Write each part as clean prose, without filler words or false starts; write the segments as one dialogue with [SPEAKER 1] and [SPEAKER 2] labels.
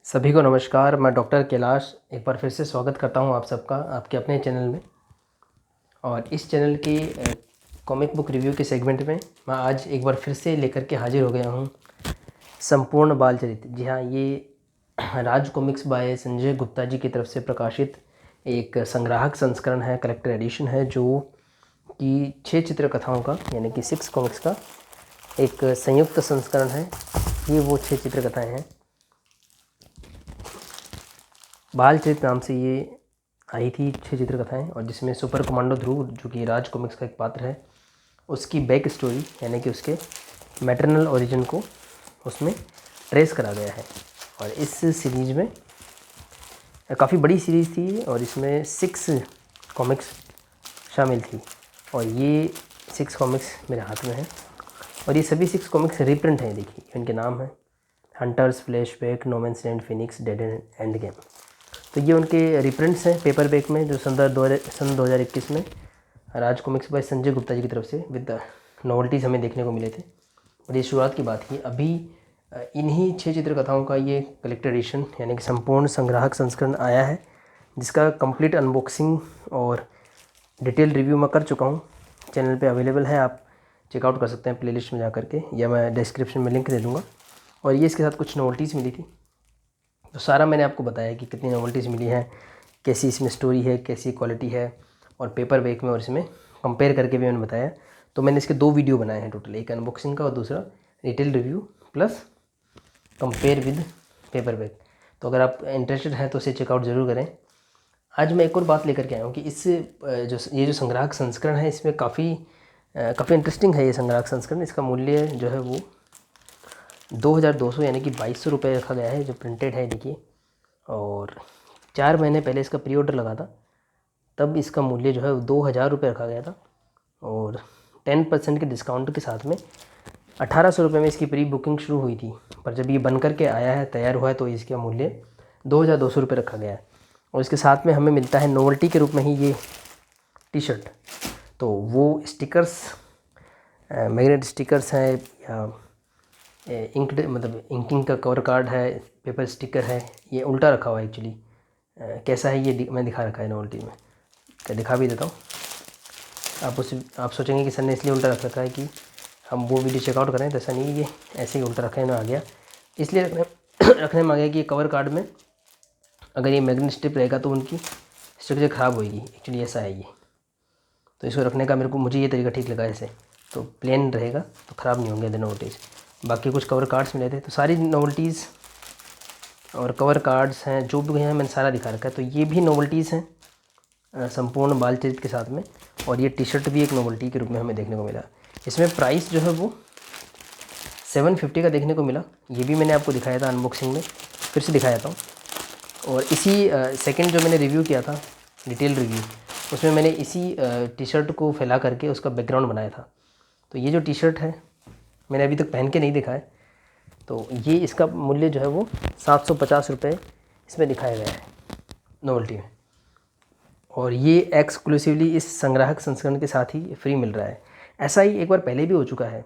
[SPEAKER 1] सभी को नमस्कार। मैं डॉक्टर कैलाश एक बार फिर से स्वागत करता हूं आप सबका आपके अपने चैनल में। और इस चैनल की कॉमिक बुक रिव्यू के सेगमेंट में मैं आज एक बार फिर से लेकर के हाजिर हो गया हूं संपूर्ण बाल चरित्र। जी हाँ, ये राज कॉमिक्स बाय संजय गुप्ता जी की तरफ से प्रकाशित एक संग्राहक संस्करण है, कलेक्टर एडिशन है, जो कि 6 चित्रकथाओं का यानी कि 6 कॉमिक्स का एक संयुक्त संस्करण है। ये वो 6 चित्रकथाएँ हैं। बाल चरित नाम से ये आई थी 6 चित्रकथाएँ, और जिसमें सुपर कमांडो ध्रुव, जो कि राज कॉमिक्स का एक पात्र है, उसकी बैक स्टोरी यानी कि उसके मैटरनल ओरिजिन को उसमें ट्रेस करा गया है। और इस सीरीज़ में काफ़ी बड़ी सीरीज़ थी और इसमें 6 कॉमिक्स शामिल थी। और ये 6 कॉमिक्स मेरे हाथ में हैं और ये सभी 6 कॉमिक्स रीप्रिंट हैं। देखिए इनके नाम हैं hunters, flashback, no man's land, phoenix, dead end game. तो ये उनके रिप्रिंट्स हैं पेपर बैक में, जो सन 2021 में राज कॉमिक्स बाय संजय गुप्ता जी की तरफ से विद नॉवल्टीज़ हमें देखने को मिले थे। और ये शुरुआत की बात की। अभी इन्हीं 6 चित्रकथाओं का ये कलेक्टर एडिशन यानी कि संपूर्ण संग्राहक संस्करण आया है, जिसका कंप्लीट अनबॉक्सिंग और डिटेल रिव्यू मैं कर चुका हूँ। चैनल पे अवेलेबल है, आप चेकआउट कर सकते हैं प्लेलिस्ट में जा करके, या मैं डिस्क्रिप्शन में लिंक दे दूँगा। और ये इसके साथ कुछ नॉवल्टीज़ मिली थी, तो सारा मैंने आपको बताया कि कितनी नॉवल्टीज़ मिली हैं, कैसी इसमें स्टोरी है, कैसी क्वालिटी है, और पेपर बैक में और इसमें कंपेयर करके भी मैंने बताया। तो मैंने इसके 2 वीडियो बनाए हैं टोटल, एक अनबॉक्सिंग का और दूसरा detail review plus compare with paper back. तो अगर आप इंटरेस्टेड हैं तो इसे चेकआउट ज़रूर करें। आज मैं एक और बात लेकर के आया हूँ कि इस जो संग्राहक संस्करण है, इसमें काफ़ी इंटरेस्टिंग है ये संग्राहक संस्करण। इसका मूल्य जो है वो 2200 यानी कि 2200 रुपये रखा गया है, जो प्रिंटेड है। देखिए, और 4 महीने पहले इसका प्री ऑर्डर लगा था, तब इसका मूल्य जो है 2000 रुपये रखा गया था। और 10% के डिस्काउंट के साथ में 1800 रुपये में इसकी प्री बुकिंग शुरू हुई थी। पर जब ये बन कर के आया है, तैयार हुआ है, तो इसका मूल्य 2200 रुपये रखा गया है। और इसके साथ में हमें मिलता है नोवेल्टी के रूप में ही ये टी शर्ट। तो वो स्टिकर्स, मैग्नेट स्टिकर्स हैं या इंक्ड, मतलब इंकिंग का कवर कार्ड है, पेपर स्टिकर है। ये उल्टा रखा हुआ है एक्चुअली। कैसा है ये मैं दिखा रखा है नोवेल्टी में, क्या दिखा भी देता हूँ। आप सोचेंगे कि सर ने इसलिए उल्टा रख रखा है कि हम वो वीडियो चेकआउट करें, तो ऐसा नहीं, ये ऐसे ही उल्टा रखने में आ गया। इसलिए रखने में आ गया कि ये कवर कार्ड में अगर ये मैग्नेट स्ट्रिप रहेगा तो उनकी स्ट्रक्चर ख़राब होगी। एक्चुअली ऐसा है ये, तो इसको रखने का मुझे ये तरीका ठीक लगा। ऐसे तो प्लेन रहेगा तो ख़राब नहीं होंगे नोवेल्टीज़। बाकी कुछ कवर कार्ड्स मिले थे, तो सारी नोवेल्टीज़ और कवर कार्ड्स हैं जो भी हैं, मैंने सारा दिखा रखा है। तो ये भी नोवेल्टीज़ हैं संपूर्ण बाल चरित्र के साथ में। और ये टी शर्ट भी एक नोवेल्टी के रूप में हमें देखने को मिला। इसमें प्राइस जो है वो 750 का देखने को मिला। ये भी मैंने आपको दिखाया था अनबॉक्सिंग में, फिर से दिखाया था। और इसी सेकंड जो मैंने रिव्यू किया था, डिटेल रिव्यू, उसमें मैंने इसी टी शर्ट को फैला करके उसका बैकग्राउंड बनाया था। तो ये जो टी शर्ट है, मैंने अभी तक पहन के नहीं देखा है। तो ये इसका मूल्य जो है वो 750 रुपये इसमें दिखाया गया है नोवेल्टी में। और ये एक्सक्लूसिवली इस संग्राहक संस्करण के साथ ही फ्री मिल रहा है। ऐसा ही एक बार पहले भी हो चुका है।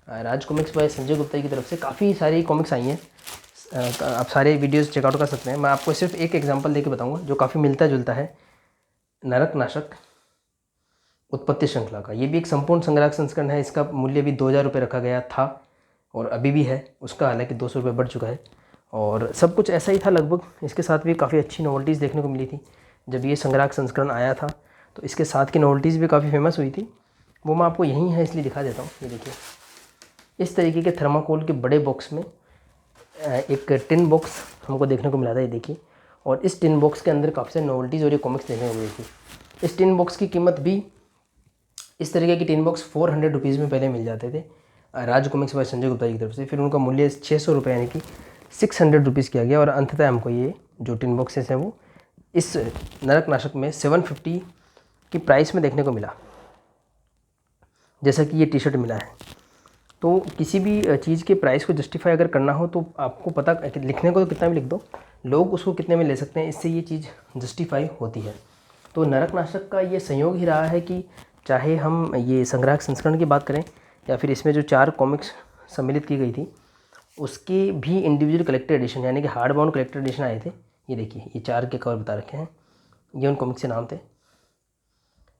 [SPEAKER 1] राज कॉमिक्स बाय संजय गुप्ता की तरफ से काफ़ी सारी कॉमिक्स आई हैं। आप सारे वीडियोस चेकआउट कर सकते हैं। मैं आपको सिर्फ एक एग्जांपल देके बताऊंगा जो काफ़ी मिलता जुलता है। नरक नाशक उत्पत्ति श्रृंखला का, ये भी एक संपूर्ण संग्राहक संस्करण है। इसका मूल्य भी 2000 रुपये रखा गया था और अभी भी है उसका, हालांकि 200 रुपये बढ़ चुका है। और सब कुछ ऐसा ही था लगभग। इसके साथ भी काफ़ी अच्छी नॉवल्टीज़ देखने को मिली थी। जब ये संग्राहक संस्करण आया था तो इसके साथ की नॉवल्टीज़ भी काफ़ी फेमस हुई थी। वो मैं आपको यहीं है इसलिए दिखा देता हूँ। ये देखिए, इस तरीके के थर्माकोल के बड़े बॉक्स में एक टिन बॉक्स हमको देखने को मिला था। ये देखिए, और इस टिन बॉक्स के अंदर काफ़ी सारी नॉवल्टीज़ और ये कॉमिक्स देखने को मिली थी। इस टिन बॉक्स की कीमत भी, इस तरीके की टिन बॉक्स 400 रुपीज़ में पहले मिल जाते थे राज कॉमिक्स बाय संजय गुप्ता की तरफ से। फिर उनका मूल्य 600 रुपये यानी कि 600 रुपीज़ किया गया। और अंततः हमको ये जो टिन बॉक्सेस हैं वो इस नरक नाशक में 750 की प्राइस में देखने को मिला, जैसा कि ये टी शर्ट मिला है। तो किसी भी चीज़ के प्राइस को जस्टिफाई अगर करना हो तो आपको पता, लिखने को तो कितना भी लिख दो, लोग उसको कितने में ले सकते हैं, इससे ये चीज़ जस्टिफाई होती है। तो नरक नाशक का ये संयोग ही रहा है कि चाहे हम ये संग्राहक संस्करण की बात करें या फिर इसमें जो 4 कॉमिक्स सम्मिलित की गई थी उसके भी इंडिविजुअल कलेक्टर एडिशन यानी कि हार्ड बाउंड कलेक्टर एडिशन आए थे। ये देखिए, ये 4 के कवर बता रखे हैं, ये उन कॉमिक्स के नाम थे।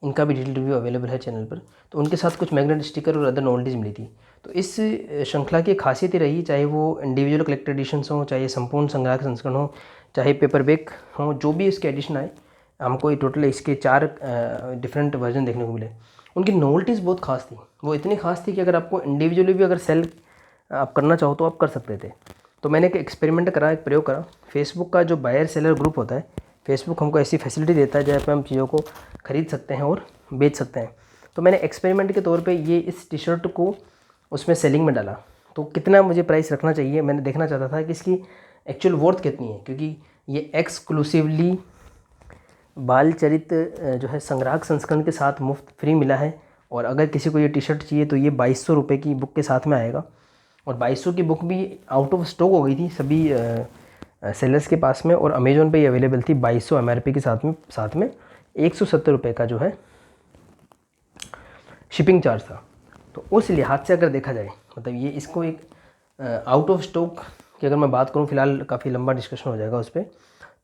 [SPEAKER 1] इनका भी डिटेल रिव्यू अवेलेबल है चैनल पर। तो उनके साथ कुछ मैग्नेट स्टिकर और अदर नॉवेल्टीज़ मिली थी। तो इस श्रृंखला की खासियत ही रही, चाहे वो इंडिविजुअल कलेक्टर एडिशंस हों, चाहे संपूर्ण संग्राहक संस्करण हो, चाहे पेपर बैक हों, जो भी इसके एडिशन आए, हमको टोटल इसके 4 डिफरेंट वर्जन देखने को मिले। उनकी नॉवेल्टीज़ बहुत खास थी। वो इतनी खास थी कि अगर आपको इंडिविजुअली भी अगर सेल आप करना चाहो तो आप कर सकते थे। तो मैंने एक एक्सपेरिमेंट करा, एक प्रयोग करा। फेसबुक का जो बायर सेलर ग्रुप होता है, फेसबुक हमको ऐसी फैसिलिटी देता है जहाँ पे हम चीज़ों को ख़रीद सकते हैं और बेच सकते हैं। तो मैंने एक्सपेरिमेंट के तौर पे ये इस टी शर्ट को उसमें सेलिंग में डाला। तो कितना मुझे प्राइस रखना चाहिए, मैंने देखना चाहता था कि इसकी एक्चुअल वर्थ कितनी है, क्योंकि ये एक्सक्लूसिवली बाल चरित जो है संग्राहक संस्करण के साथ मुफ्त फ्री मिला है। और अगर किसी को ये टी शर्ट चाहिए तो ये 2200 रुपये की बुक के साथ में आएगा। और 2200 की बुक भी आउट ऑफ स्टॉक हो गई थी सभी सेलर्स के पास में, और अमेज़ॉन पे ये अवेलेबल थी 2200 MRP के साथ में 170 रुपये का जो है शिपिंग चार्ज था। तो उस लिहाज से अगर देखा जाए, मतलब ये इसको एक आउट ऑफ स्टॉक की अगर मैं बात करूँ, फ़िलहाल काफ़ी लंबा डिस्कशन हो जाएगा उस पर।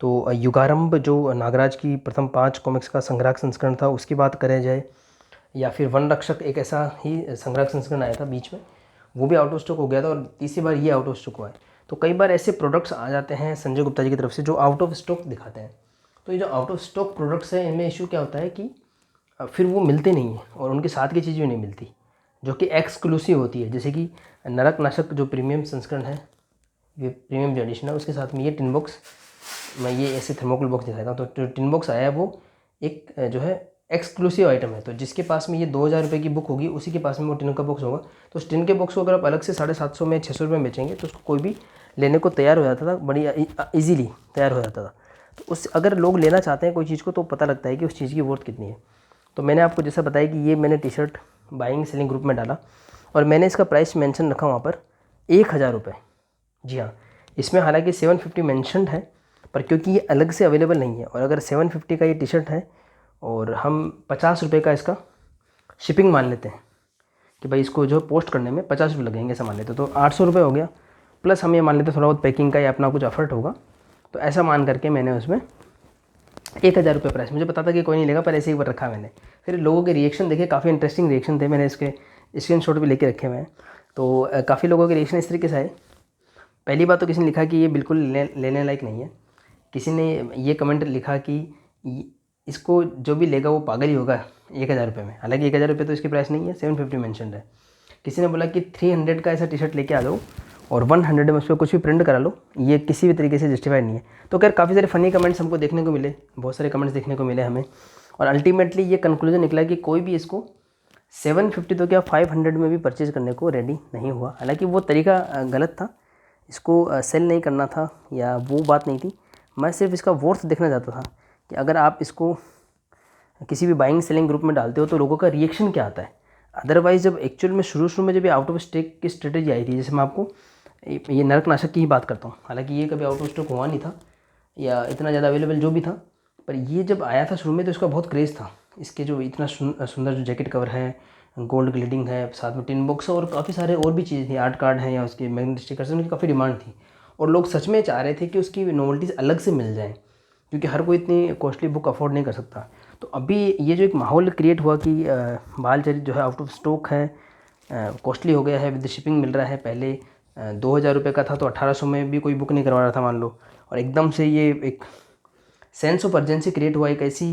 [SPEAKER 1] तो युगारंभ जो नागराज की प्रथम 5 कॉमिक्स का संग्राहक संस्करण था उसकी बात करें जाए, या फिर वन रक्षक एक ऐसा ही संग्राहक संस्करण आया था बीच में, वो भी आउट ऑफ स्टॉक हो गया था, और तीसरी बार ये आउट ऑफ स्टॉक हुआ है। तो कई बार ऐसे प्रोडक्ट्स आ जाते हैं संजय गुप्ता जी की तरफ से जो आउट ऑफ स्टॉक दिखाते हैं। तो ये जो आउट ऑफ स्टॉक प्रोडक्ट्स हैं, इनमें इशू क्या होता है कि फिर वो मिलते नहीं हैं, और उनके साथ की चीज़ भी नहीं मिलती जो कि एक्सक्लूसिव होती है। जैसे कि नरक नाशक जो प्रीमियम संस्करण है, ये प्रीमियम जो एडिशन है, उसके साथ में ये टिन बॉक्स, मैं ये ऐसे थर्मोकोल बॉक्स दिखाता हूँ। तो जो टिन बॉक्स आया है वो एक जो है एक्सक्लूसिव आइटम है। तो जिसके पास में ये 2000 रुपये की बुक होगी, उसी के पास में वो टिन का बॉक्स होगा। तो उस टिन के बॉक्स को अगर आप अलग से 750 में 600 रुपये में बेचेंगे तो उसको कोई भी लेने को तैयार हो जाता था, बड़ी ईजीली तैयार हो जाता था। तो उस अगर लोग लेना चाहते हैं कोई चीज़ को, तो पता लगता है कि उस चीज़ की वर्थ कितनी है। तो मैंने आपको जैसा बताया कि ये मैंने T shirt buying selling group में डाला, और मैंने इसका प्राइस मेंशन रखा वहाँ पर 1000 रुपये। जी हाँ, इसमें हालांकि 750 मेंशनड है, पर क्योंकि ये अलग से अवेलेबल नहीं है, और अगर 750 का ये टी शर्ट है और हम 50 रुपये का इसका शिपिंग मान लेते हैं कि भाई इसको जो पोस्ट करने में 50 रुपये लगेंगे, ऐसा मान लेते तो 800 रुपये हो गया, प्लस हम ये मान लेते थोड़ा बहुत पैकिंग का या अपना कुछ एफर्ट होगा। तो ऐसा मान करके मैंने उसमें 1000 रुपये प्राइस, मुझे पता था कि कोई नहीं लेगा, पर ऐसे एक बार रखा मैंने। फिर लोगों के रिएक्शन देखे, काफ़ी इंटरेस्टिंग रिएक्शन थे, मैंने इसके स्क्रीनशॉट भी लेके रखे हुए हैं। तो काफ़ी लोगों के रिएक्शन इस तरीके से आए। पहली बात तो किसी ने लिखा कि ये बिल्कुल लेने लायक नहीं है। किसी ने ये कमेंट लिखा कि इसको जो भी लेगा वो पागल ही होगा 1000 रुपये में। हालांकि 1000 रुपये तो इसकी प्राइस नहीं है, 750 मेंशनड है। किसी ने बोला कि 300 का ऐसा टी शर्ट लेके आ जाओ और 100 में उस पर कुछ भी प्रिंट करा लो, ये किसी भी तरीके से जस्टिफाइड नहीं है। तो खैर काफ़ी सारे फ़नी कमेंट्स हमको देखने को मिले, बहुत सारे कमेंट्स देखने को मिले हमें, और अल्टीमेटली ये कंक्लूजन निकला कि कोई भी इसको 750 तो क्या 500 में भी परचेज़ करने को रेडी नहीं हुआ। हालांकि वो तरीका गलत था, इसको सेल नहीं करना था या वो बात नहीं थी। मैं सिर्फ इसका वर्थ देखना चाहता था कि अगर आप इसको किसी भी बाइंग सेलिंग ग्रुप में डालते हो तो लोगों का रिएक्शन क्या आता है। अदरवाइज़ जब एक्चुअल में शुरू में जब ये आउट ऑफ स्टॉक की स्ट्रेटेजी आई थी, जैसे मैं आपको ये नरक नाशक की ही बात करता हूँ, हालांकि ये कभी आउट ऑफ स्टॉक हुआ नहीं था या इतना ज़्यादा अवेलेबल जो भी था, पर ये जब आया था शुरू में तो इसका बहुत क्रेज़ था। इसके जो इतना सुंदर जो जैकेट कवर है, गोल्ड ग्लेडिंग है, साथ में टिन बॉक्स और काफ़ी सारे और भी चीज़ें थी, आर्ट कार्ड हैं या उसके मैग्नेट स्टिकर्स, उनकी काफ़ी डिमांड थी। और लोग सच में चाह रहे थे कि उसकी नॉवेल्टीज़ अलग से मिल जाएँ, क्योंकि हर कोई इतनी कॉस्टली बुक अफोर्ड नहीं कर सकता। तो अभी ये जो एक माहौल क्रिएट हुआ कि बाल चरित जो है आउट ऑफ स्टॉक है, कॉस्टली हो गया है, विद शिपिंग मिल रहा है। पहले 2000 रुपये का था तो 1800 में भी कोई बुक नहीं करवा रहा था मान लो, और एकदम से ये एक सेंस ऑफ अर्जेंसी क्रिएट हुआ, एक ऐसी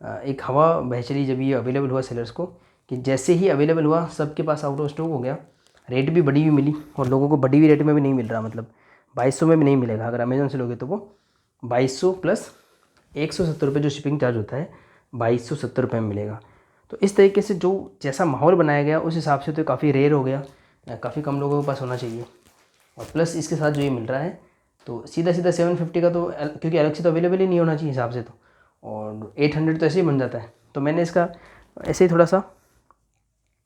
[SPEAKER 1] एक हवा बह चली जब ये अवेलेबल हुआ सेलर्स को, कि जैसे ही अवेलेबल हुआ सबके पास आउट ऑफ स्टॉक हो गया। रेट भी बढ़ी हुई मिली, और लोगों को बढ़ी हुई रेट में भी नहीं मिल रहा, मतलब 2200 में भी नहीं मिलेगा। अगर अमेज़न से लोगे तो वो 2200 प्लस 170 रुपये जो शिपिंग चार्ज होता है 2270 रुपये में मिलेगा। तो इस तरीके से जो जैसा माहौल बनाया गया उस हिसाब से तो काफ़ी रेयर हो गया, काफ़ी कम लोगों के पास होना चाहिए। और प्लस इसके साथ जो ये मिल रहा है तो सीधा 750 का, तो क्योंकि अलग से तो अवेलेबल ही नहीं होना चाहिए हिसाब से, तो और 800 तो ऐसे ही बन जाता है। तो मैंने इसका ऐसे ही थोड़ा सा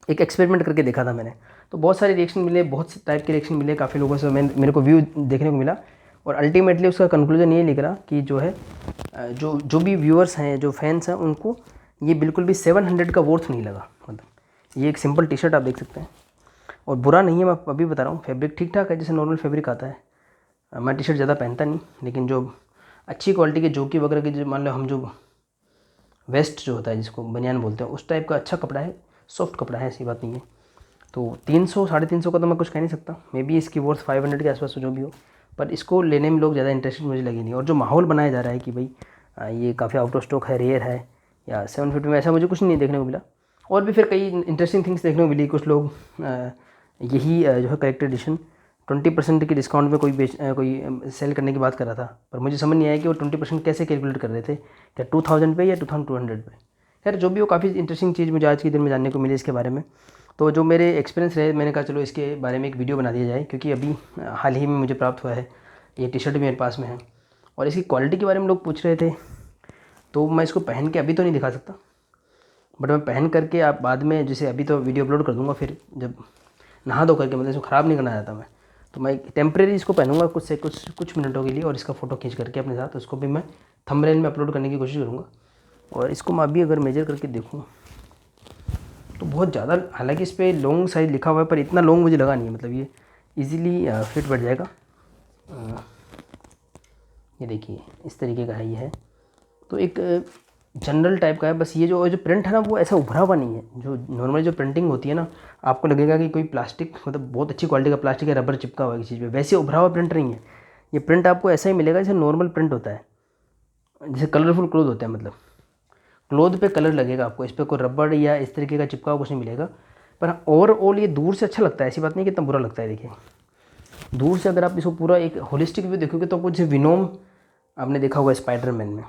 [SPEAKER 1] एक एक्सपेरिमेंट करके देखा था मैंने, तो बहुत सारे रिएक्शन मिले, बहुत टाइप के रिएक्शन मिले, काफ़ी लोगों से मेरे को व्यू देखने को मिला। और अल्टीमेटली उसका कंक्लूजन ये निकला कि जो है जो भी व्यूअर्स हैं, जो फैंस हैं, उनको ये बिल्कुल भी 700 का वर्थ नहीं लगा। मतलब ये एक सिंपल टी शर्ट आप देख सकते हैं, और बुरा नहीं है, मैं अभी बता रहा हूँ, फैब्रिक ठीक ठाक है, जैसे नॉर्मल फैब्रिक आता है। मैं टी शर्ट ज़्यादा पहनता नहीं, लेकिन जो अच्छी क्वालिटी के जोकी वगैरह के, जो मान लो हम जो वेस्ट जो होता है जिसको बनियान बोलते हैं, उस टाइप का अच्छा कपड़ा है, सॉफ्ट कपड़ा है, ऐसी बात नहीं है। तो 300 350 का तो मैं कुछ कह नहीं सकता, मे बी इसकी वर्थ 500 के आसपास जो भी हो, पर इसको लेने में लोग ज़्यादा इंटरेस्टेड मुझे लगी नहीं। और जो माहौल बनाया जा रहा है कि भाई ये काफ़ी आउट ऑफ स्टॉक है, रेयर है, या 750 में, ऐसा मुझे कुछ नहीं देखने को मिला। और भी फिर कई इंटरेस्टिंग थिंग्स देखने को मिली। कुछ लोग यही जो है कलेक्टर एडिशन 20% की डिस्काउंट में कोई सेल करने की बात कर रहा था, पर मुझे समझ नहीं आया कि वो 20% कैसे कैलकुलेट कर रहे थे, क्या 2000 पे या 2200 पे। खैर जो भी हो, काफ़ी इंटरेस्टिंग चीज़ मुझे आज के दिन में जानने को मिली इसके बारे में। तो जो मेरे एक्सपीरियंस रहे, मैंने कहा चलो इसके बारे में एक वीडियो बना दिया जाए, क्योंकि अभी हाल ही में मुझे प्राप्त हुआ है, ये टी शर्ट भी मेरे पास में है। और इसकी क्वालिटी के बारे में लोग पूछ रहे थे, तो मैं इसको पहन के अभी तो नहीं दिखा सकता, बट मैं पहन करके आप बाद में, जैसे अभी तो वीडियो अपलोड कर दूंगा, फिर जब नहा धो करके, मतलब इसको ख़राब नहीं करना चाहता मैं, तो मैं टेम्प्रेरी इसको पहनूंगा कुछ मिनटों के लिए, और इसका फ़ोटो खींच करके अपने साथ उसको भी मैं थंबनेल में अपलोड करने की कोशिश करूँगा। और इसको मैं अभी अगर मेजर करके देखूँ तो बहुत ज़्यादा, हालांकि इस पर लॉन्ग साइज़ लिखा हुआ है, पर इतना लॉन्ग मुझे लगा नहीं है, मतलब ये इजीली फिट बैठ जाएगा। ये देखिए इस तरीके का है, ये है तो एक जनरल टाइप का है। बस ये जो प्रिंट है ना, वो ऐसा उभरा हुआ नहीं है। जो नॉर्मल जो प्रिंटिंग होती है ना, आपको लगेगा कि कोई प्लास्टिक, मतलब बहुत अच्छी क्वालिटी का प्लास्टिक या रबर चिपका हुआ है किसी चीज़ पे, वैसे उभरा हुआ प्रिंट नहीं है। ये प्रिंट आपको ऐसा ही मिलेगा जैसे नॉर्मल प्रिंट होता है, जैसे कलरफुल क्लोथ होता है, मतलब क्लोथ पे कलर लगेगा आपको, इस पर कोई रबड़ या इस तरीके का चिपका हुआ कुछ नहीं मिलेगा। पर ओवरऑल ये दूर से अच्छा लगता है, ऐसी बात नहीं कि इतना बुरा लगता है। देखिए दूर से अगर आप इसको पूरा एक होलिस्टिक व्यू देखोगे तो कुछ विनोम आपने देखा होगा स्पाइडरमैन में,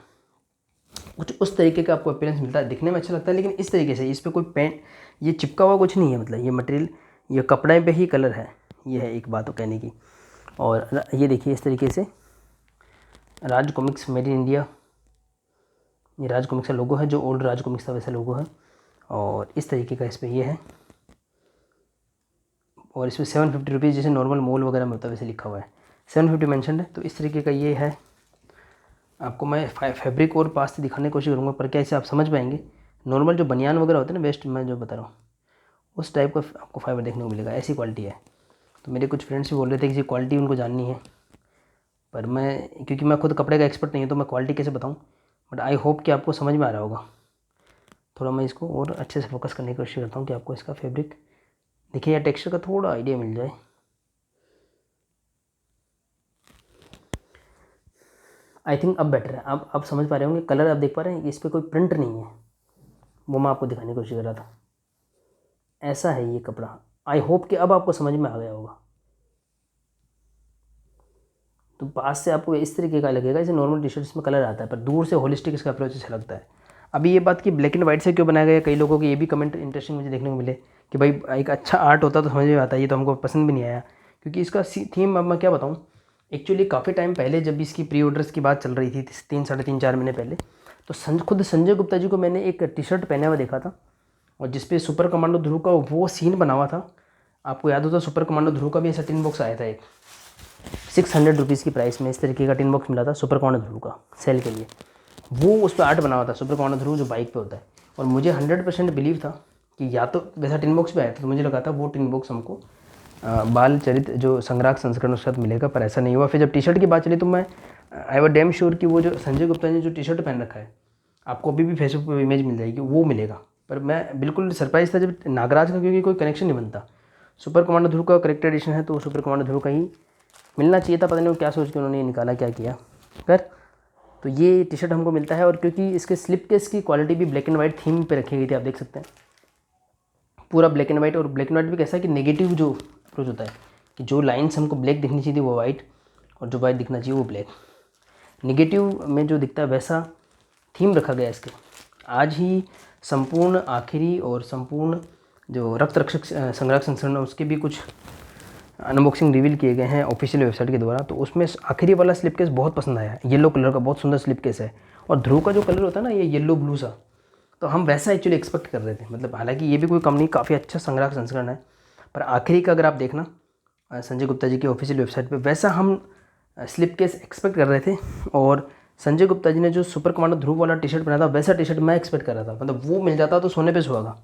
[SPEAKER 1] कुछ उस तरीके का आपको अपीयरेंस मिलता है, दिखने में अच्छा लगता है। लेकिन इस तरीके से इस पर कोई पेंट, ये चिपका हुआ कुछ नहीं है, मतलब ये मटेरियल, ये कपड़े पे ही कलर है, ये है एक बात कहने की। और ये देखिए इस तरीके से राज कॉमिक्स मेड इन इंडिया, ये राज कॉमिक्स का लोगो है, जो ओल्ड राज कॉमिक्स था वैसा लोगो है। और इस तरीके का इस पर ये है, और इसमें 750 रुपीज़, जैसे नॉर्मल मॉल वगैरह में होता है वैसे लिखा हुआ है, 750 मेंशन है। तो इस तरीके का ये है। आपको मैं फैब्रिक और पास से दिखाने की कोशिश करूँगा, पर क्या इसे आप समझ पाएंगे। नॉर्मल जो बनियान वगैरह होते हैं ना, वेस्ट मैं जो बता रहा हूँ, उस टाइप का आपको फाइबर देखने को मिलेगा, ऐसी क्वालिटी है। तो मेरे कुछ फ्रेंड्स भी बोल रहे थे कि क्वालिटी उनको जाननी है, पर मैं, क्योंकि मैं खुद कपड़े का एक्सपर्ट नहीं हूँ, तो मैं क्वालिटी कैसे बताऊँ। बट आई होप कि आपको समझ में आ रहा होगा। थोड़ा मैं इसको और अच्छे से फोकस करने की कोशिश करता हूँ कि आपको इसका फैब्रिक देखिए या टेक्सचर का थोड़ा आइडिया मिल जाए। आई थिंक अब बेटर है, अब आप समझ पा रहे होंगे। कलर आप देख पा रहे हैं कि इस पर कोई प्रिंट नहीं है, वो मैं आपको दिखाने की कोशिश कर रहा था। ऐसा है ये कपड़ा। आई होप कि अब आपको समझ में आ गया होगा। तो पास से आपको इस तरीके का लगेगा जैसे नॉर्मल टी शर्ट्स में कलर आता है, पर दूर से होलिस्टिक इसका अप्रोच अच्छा लगता है। अभी ये बात कि ब्लैक एंड वाइट से क्यों बनाया गया, कई लोगों के ये भी कमेंट इंटरेस्टिंग मुझे देखने को मिले कि भाई एक अच्छा आर्ट होता तो समझ में आता है, ये तो हमको पसंद भी नहीं आया। क्योंकि इसका थीम, अब मैं क्या बताऊँ, एक्चुअली काफ़ी टाइम पहले जब इसकी प्री ऑर्डर्स की बात चल रही थी, 3 साढ़े 3 4 महीने पहले, तो खुद संजय गुप्ता जी को मैंने एक टी शर्ट पहने हुआ देखा था, और जिसपे सुपर कमांडो ध्रुव का वो सीन बना हुआ था। आपको याद होता, सुपर कमांडो ध्रुव का भी ऐसा टिन बॉक्स आया था एक, 600 रुपीज़ की प्राइस में इस तरीके का टिन बॉक्स मिला था सुपर कमांडो ध्रुव का सेल के लिए। वो उस पर आर्ट बना हुआ था, सुपर कमांडो ध्रुव जो बाइक पे होता है। और मुझे 100% बिलीव था कि या तो वैसा टिन बॉक्स भी आया था, तो मुझे लगा था वो टिन बॉक्स हमको बाल चरित जो संग्राहक संस्करण उसके साथ मिलेगा, पर ऐसा नहीं हुआ। फिर जब टी शर्ट की बात चली तो मैं आई वॉज डैम श्योर कि वो जो संजय गुप्ता ने जो टी शर्ट पहन रखा है, आपको अभी भी फेसबुक पर इमेज मिल जाएगी, वो मिलेगा। पर मैं बिल्कुल सरप्राइज था जब नागराज का, क्योंकि कोई कनेक्शन नहीं बनता। सुपर कमांडो ध्रुव का करेक्टर एडिशन है, तो सुपर कमांडो ध्रुव का ही मिलना चाहिए था। पता नहीं वो क्या सोच के उन्होंने निकाला, क्या किया कर। तो ये टी शर्ट हमको मिलता है, और क्योंकि इसके स्लिप केस की क्वालिटी भी ब्लैक एंड वाइट थीम पे रखी गई थी, आप देख सकते हैं पूरा ब्लैक एंड वाइट। और ब्लैक एंड वाइट भी कैसा है कि नेगेटिव जो अप्रोच होता है कि जो लाइन्स हमको ब्लैक दिखनी चाहिए थी वो वाइट, और जो वाइट दिखना चाहिए वो ब्लैक, नेगेटिव में जो दिखता है वैसा थीम रखा गया इसके। आज ही संपूर्ण आखिरी और संपूर्ण जो रक्त रक्षक संग्राहक संस्करण उसके भी कुछ अनबॉक्सिंग रिवील किए गए हैं ऑफिशियल वेबसाइट के द्वारा। तो उसमें आखिरी वाला स्लिप केस बहुत पसंद आया है, येलो कलर का बहुत सुंदर स्लिप केस है। और ध्रुव का जो कलर होता है ना, ये येलो ब्लू सा, तो हम वैसा एक्चुअली एक्सपेक्ट कर रहे थे। मतलब हालांकि ये भी कोई कम नहीं, काफ़ी अच्छा संग्राहक संस्करण है, पर आखिरी का अगर आप देखना संजय गुप्ता जी की ऑफिशियल वेबसाइट पर, वैसा हम स्लिप केस एक्सपेक्ट कर रहे थे। और संजय गुप्ता जी ने जो सुपर कमांडो ध्रुव वाला टी शर्ट बनाया था, वैसा टी शर्ट मैं एक्सपेक्ट कर रहा था। मतलब वो मिल जाता तो सोने पे सुहागा।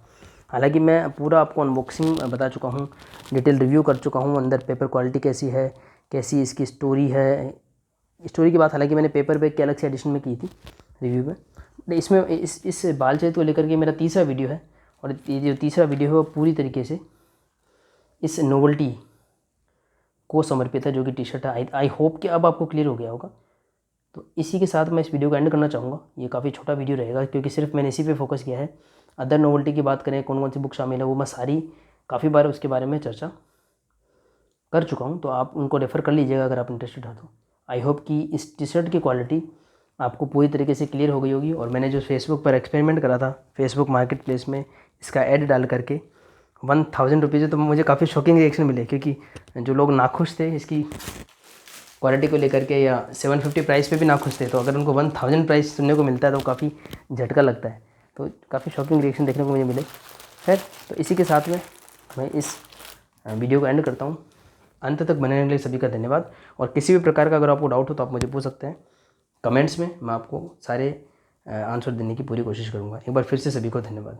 [SPEAKER 1] हालांकि मैं पूरा आपको अनबॉक्सिंग बता चुका हूँ, डिटेल रिव्यू कर चुका हूँ, अंदर पेपर क्वालिटी कैसी है, कैसी इसकी स्टोरी है। स्टोरी की बात हालांकि मैंने पेपर बैग के अलग से एडिशन में की थी रिव्यू में। इसमें इस बाल चरित्र को लेकर के मेरा तीसरा वीडियो है, और ये जो तीसरा वीडियो है वो पूरी तरीके से इस नोवेल्टी को समर्पित है, जो कि टी शर्ट है। आई होप कि अब आपको क्लियर हो गया होगा। तो इसी के साथ मैं इस वीडियो को एंड करना चाहूँगा। ये काफ़ी छोटा वीडियो रहेगा क्योंकि सिर्फ मैंने इसी पे फोकस किया है। अदर नोवेल्टी की बात करें, कौन कौन सी बुक शामिल है, वो मैं सारी काफ़ी बार उसके बारे में चर्चा कर चुका हूँ, तो आप उनको रेफ़र कर लीजिएगा अगर आप इंटरेस्टेड हो तो। आई होप कि इस टी शर्ट की क्वालिटी आपको पूरी तरीके से क्लियर हो गई होगी। और मैंने जो फेसबुक पर एक्सपेरिमेंट करा था, फेसबुक मार्केट प्लेस में इसका ऐड डाल करके 1000 रुपीज़, तो मुझे काफ़ी शॉकिंग रिएक्शन मिले, क्योंकि जो लोग नाखुश थे इसकी क्वालिटी को लेकर के, या 750 प्राइस पे भी नाखुश थे, तो अगर उनको 1000 प्राइस सुनने को मिलता है तो काफ़ी झटका लगता है। तो काफ़ी शॉकिंग रिएक्शन देखने को मुझे मिले। खैर, तो इसी के साथ में मैं इस वीडियो को एंड करता हूँ। अंत तक बने रहने के लिए सभी का धन्यवाद। और किसी भी प्रकार का अगर आपको डाउट हो तो आप मुझे पूछ सकते हैं कमेंट्स में, मैं आपको सारे आंसर देने की पूरी कोशिश करूँगा। एक बार फिर से सभी को धन्यवाद।